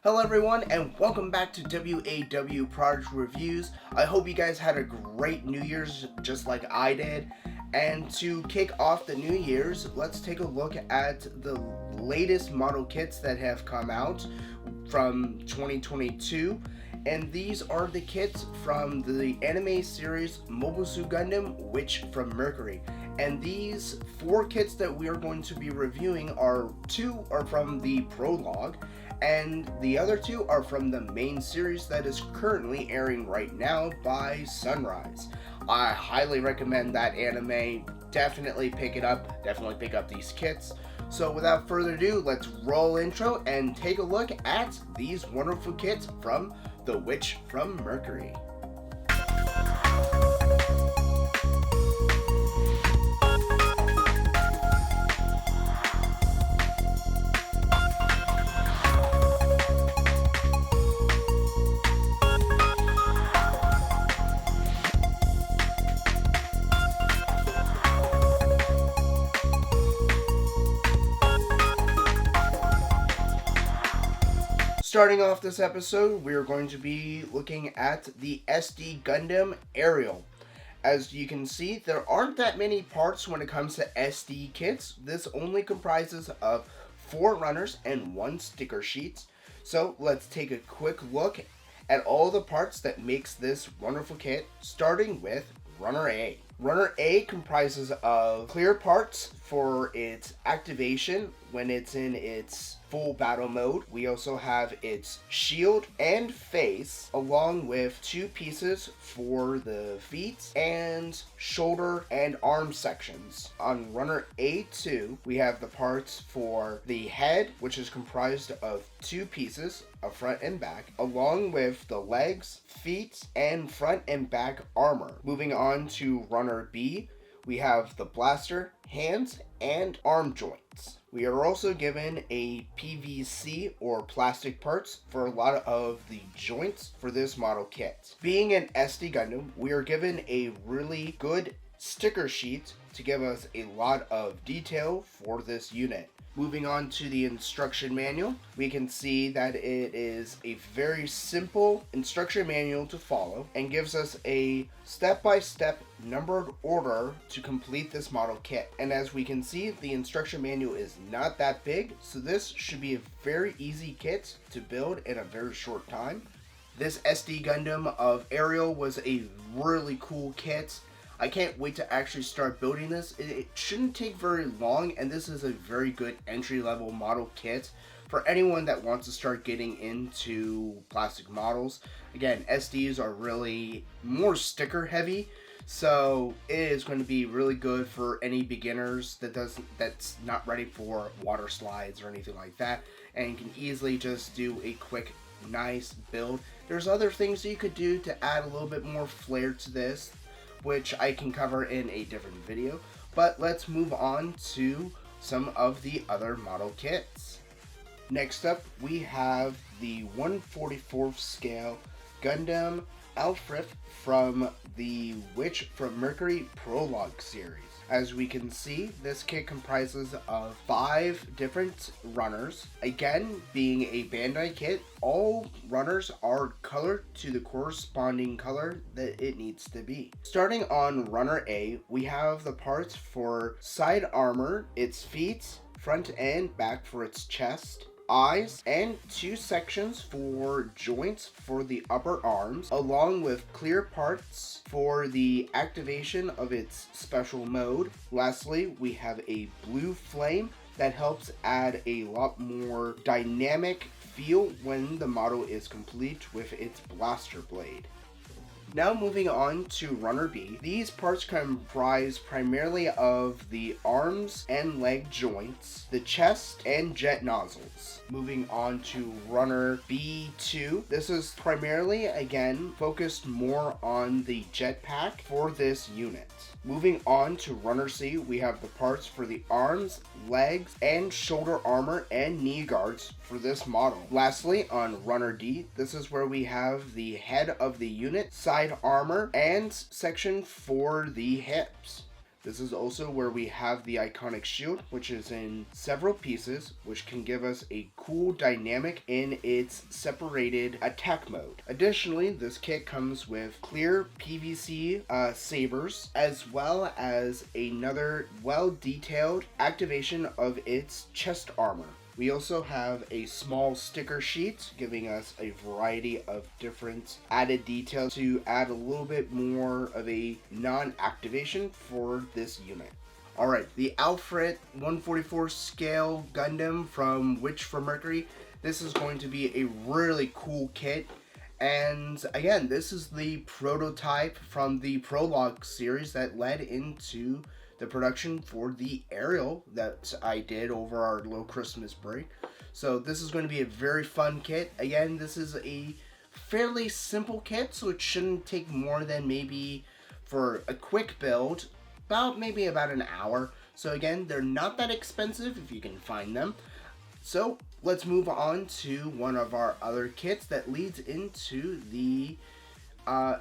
Hello everyone and welcome back to WAW Product Reviews. I hope you guys had a great New Year's just like I did. And to kick off the New Year's, let's take a look at the latest model kits that have come out from 2022. And these are the kits from the anime series Mobile Suit Gundam Witch from Mercury. And these 4 kits that we are going to be reviewing two are from the prologue, and the other 2 are from the main series that is currently airing right now by Sunrise. I highly recommend that anime. Definitely pick it up. Definitely pick up these kits. So without further ado, let's roll intro and take a look at these wonderful kits from The Witch from Mercury. Starting off this episode, we are going to be looking at the SD Gundam Aerial. As you can see, there aren't that many parts when it comes to SD kits. This only comprises of 4 runners and 1 sticker sheet. So let's take a quick look at all the parts that makes this wonderful kit, starting with Runner A. Runner A comprises of clear parts for its activation when it's in its full battle mode. We also have its shield and face, along with 2 pieces for the feet and shoulder and arm sections. On Runner A2, we have the parts for the head, which is comprised of 2 pieces, a front and back, along with the legs, feet, and front and back armor. Moving on to Runner B, we have the blaster, hands, and arm joints. We are also given a PVC or plastic parts for a lot of the joints for this model kit. Being an SD Gundam, we are given a really good sticker sheet to give us a lot of detail for this unit. Moving on to the instruction manual, we can see that it is a very simple instruction manual to follow and gives us a step-by-step numbered order to complete this model kit. And as we can see, the instruction manual is not that big, so this should be a very easy kit to build in a very short time. This SD Gundam of Aerial was a really cool kit. I can't wait to actually start building this. It shouldn't take very long, and this is a very good entry-level model kit for anyone that wants to start getting into plastic models. Again, SDs are really more sticker heavy, so it is going to be really good for any beginners that's not ready for water slides or anything like that, and can easily just do a quick, nice build. There's other things that you could do to add a little bit more flair to this, which I can cover in a different video, but let's move on to some of the other model kits. Next up, we have the 1/44 scale Gundam Alfred from the Witch from Mercury prologue series. As we can see, this kit comprises of 5 different runners. Again, being a Bandai kit, all runners are colored to the corresponding color that it needs to be. Starting on Runner A, we have the parts for side armor, its feet, front and back for its chest, eyes, and 2 sections for joints for the upper arms, along with clear parts for the activation of its special mode. Lastly, we have a blue flame that helps add a lot more dynamic feel when the model is complete with its blaster blade. Now moving on to Runner B, these parts comprise primarily of the arms and leg joints, the chest, and jet nozzles. Moving on to Runner B2, this is primarily, again, focused more on the jetpack for this unit. Moving on to Runner C, we have the parts for the arms, legs, and shoulder armor and knee guards for this model. Lastly, on Runner D, this is where we have the head of the unit, side armor, and section for the hips. This is also where we have the iconic shield, which is in several pieces, which can give us a cool dynamic in its separated attack mode. Additionally, this kit comes with clear PVC sabers, as well as another well-detailed activation of its chest armor. We also have a small sticker sheet giving us a variety of different added details to add a little bit more of a non-activation for this unit. Alright, the Alfred 144 scale Gundam from Witch from Mercury. This is going to be a really cool kit. And again, this is the prototype from the Prologue series that led into the production for the Aerial that I did over our little Christmas break. So this is going to be a very fun kit. Again, this is a fairly simple kit, so it shouldn't take more than maybe for a quick build, about an hour. So again, they're not that expensive if you can find them. So let's move on to one of our other kits that leads into the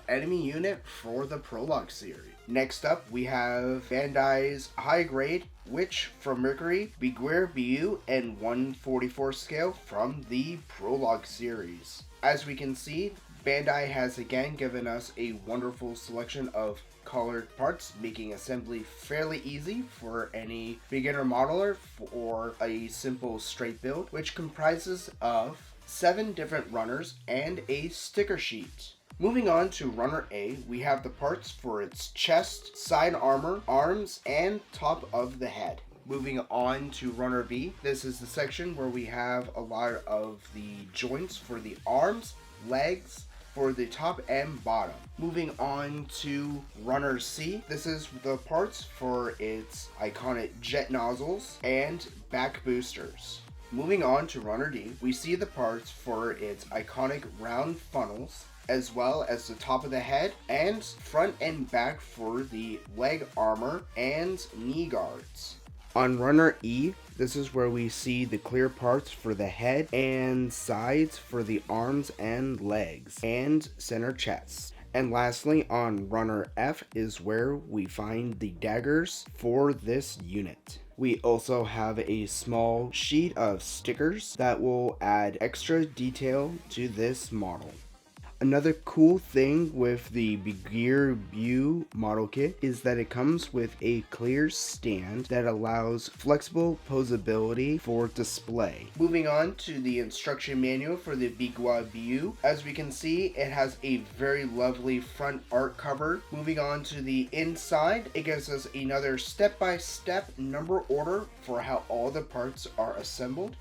enemy unit for the Prologue series. Next up, we have Bandai's high-grade Witch from Mercury, BEGUIR-BEU, and 144 scale from the Prologue series. As we can see, Bandai has again given us a wonderful selection of colored parts, making assembly fairly easy for any beginner modeler or a simple straight build, which comprises of 7 different runners and a sticker sheet. Moving on to Runner A, we have the parts for its chest, side armor, arms, and top of the head. Moving on to Runner B, this is the section where we have a lot of the joints for the arms, legs, for the top and bottom. Moving on to Runner C, this is the parts for its iconic jet nozzles and back boosters. Moving on to Runner D, we see the parts for its iconic round funnels, as well as the top of the head and front and back for the leg armor and knee guards. On Runner E, this is where we see the clear parts for the head and sides for the arms and legs and center chest. And lastly, on Runner F is where we find the daggers for this unit. We also have a small sheet of stickers that will add extra detail to this model. Another cool thing with the BEGUIR-BEU model kit is that it comes with a clear stand that allows flexible posability for display. Moving on to the instruction manual for the BEGUIR-BEU. As we can see, it has a very lovely front art cover. Moving on to the inside, it gives us another step-by-step number order for how all the parts are assembled.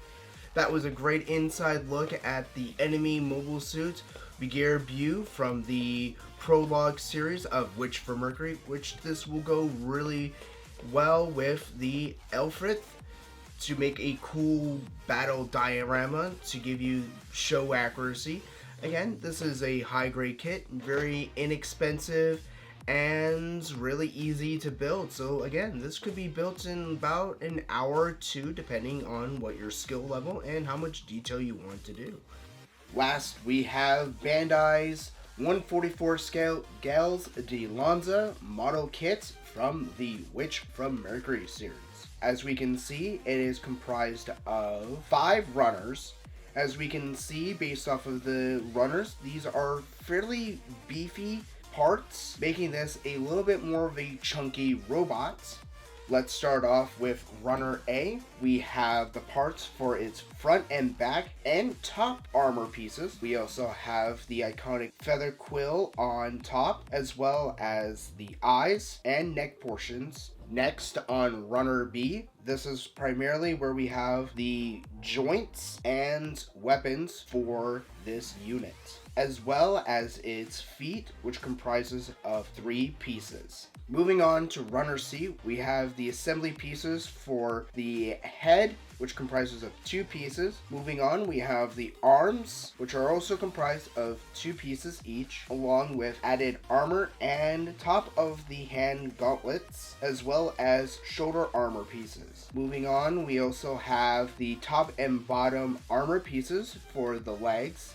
That was a great inside look at the enemy mobile suit BEGUIR-BEU from the Prologue series of Witch from Mercury, which this will go really well with the LFRITH to make a cool battle diorama to give you show accuracy. Again, this is a high-grade kit, very inexpensive and really easy to build. So again, this could be built in about an hour or two depending on what your skill level and how much detail you want to do. Last, we have Bandai's 144 scale Guel's Dilanza model kit from the Witch from Mercury series. As we can see, it is comprised of 5 runners. As we can see based off of the runners, these are fairly beefy parts, making this a little bit more of a chunky robot. Let's start off with Runner A. We have the parts for its front and back and top armor pieces. We also have the iconic feather quill on top, as well as the eyes and neck portions. Next, on Runner B, this is primarily where we have the joints and weapons for this unit, as well as its feet, which comprises of 3 pieces. Moving on to Runner C, we have the assembly pieces for the head, which comprises of 2 pieces. Moving on, we have the arms, which are also comprised of 2 pieces each, along with added armor and top of the hand gauntlets, as well as shoulder armor pieces. Moving on, we also have the top and bottom armor pieces for the legs,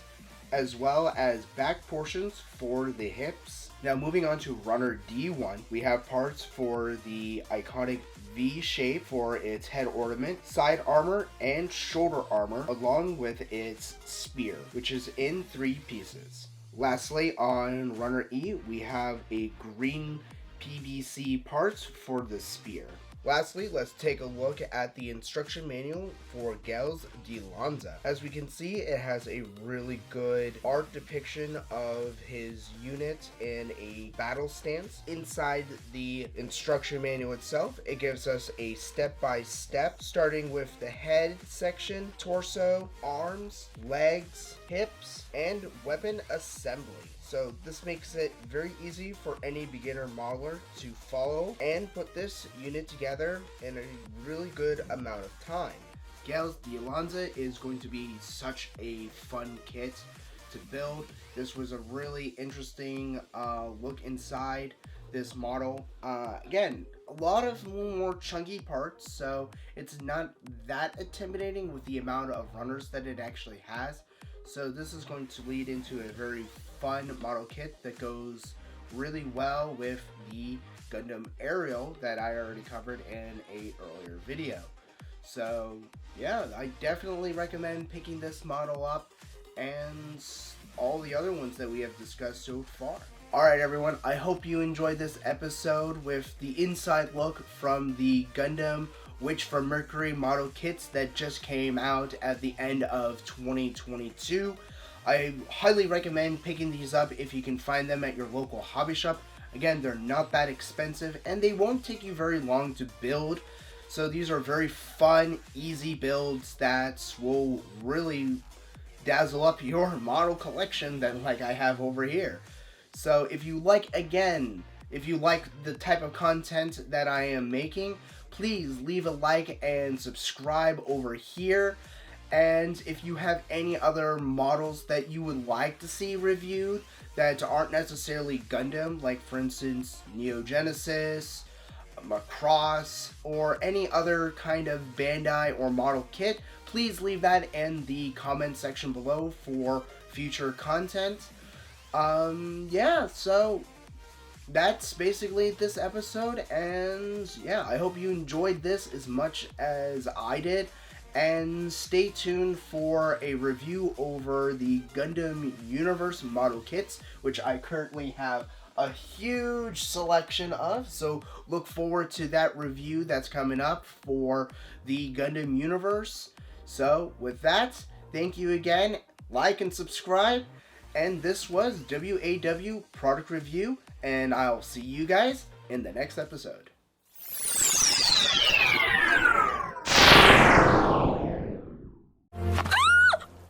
as well as back portions for the hips. Now moving on to runner D1, we have parts for the iconic V shape for its head ornament, side armor, and shoulder armor, along with its spear, which is in 3 pieces. Lastly, on runner E, we have a green PVC parts for the spear. Lastly, let's take a look at the instruction manual for Guel's Dilanza. As we can see, it has a really good art depiction of his unit in a battle stance. Inside the instruction manual itself, it gives us a step-by-step, starting with the head section, torso, arms, legs, hips, and weapon assembly. So this makes it very easy for any beginner modeler to follow and put this unit together in a really good amount of time. Guel's Dilanza is going to be such a fun kit to build. This was a really interesting look inside this model. Again, a lot of more chunky parts, so it's not that intimidating with the amount of runners that it actually has. So this is going to lead into a very fun model kit that goes really well with the Gundam Aerial that I already covered in a earlier video. So yeah, I definitely recommend picking this model up and all the other ones that we have discussed so far. Alright everyone, I hope you enjoyed this episode with the inside look from the Gundam Witch from Mercury model kits that just came out at the end of 2022. I highly recommend picking these up if you can find them at your local hobby shop. Again, they're not that expensive and they won't take you very long to build. So these are very fun, easy builds that will really dazzle up your model collection that like I have over here. So if you like the type of content that I am making, please leave a like and subscribe over here. And if you have any other models that you would like to see reviewed that aren't necessarily Gundam, like for instance Neo Genesis, Macross, or any other kind of Bandai or model kit, please leave that in the comment section below for future content. Yeah, so that's basically this episode, and yeah, I hope you enjoyed this as much as I did, and stay tuned for a review over the Gundam Universe model kits, which I currently have a huge selection of, so look forward to that review that's coming up for the Gundam Universe. So with that, thank you again, like and subscribe, and this was WAW Product Review, and I'll see you guys in the next episode.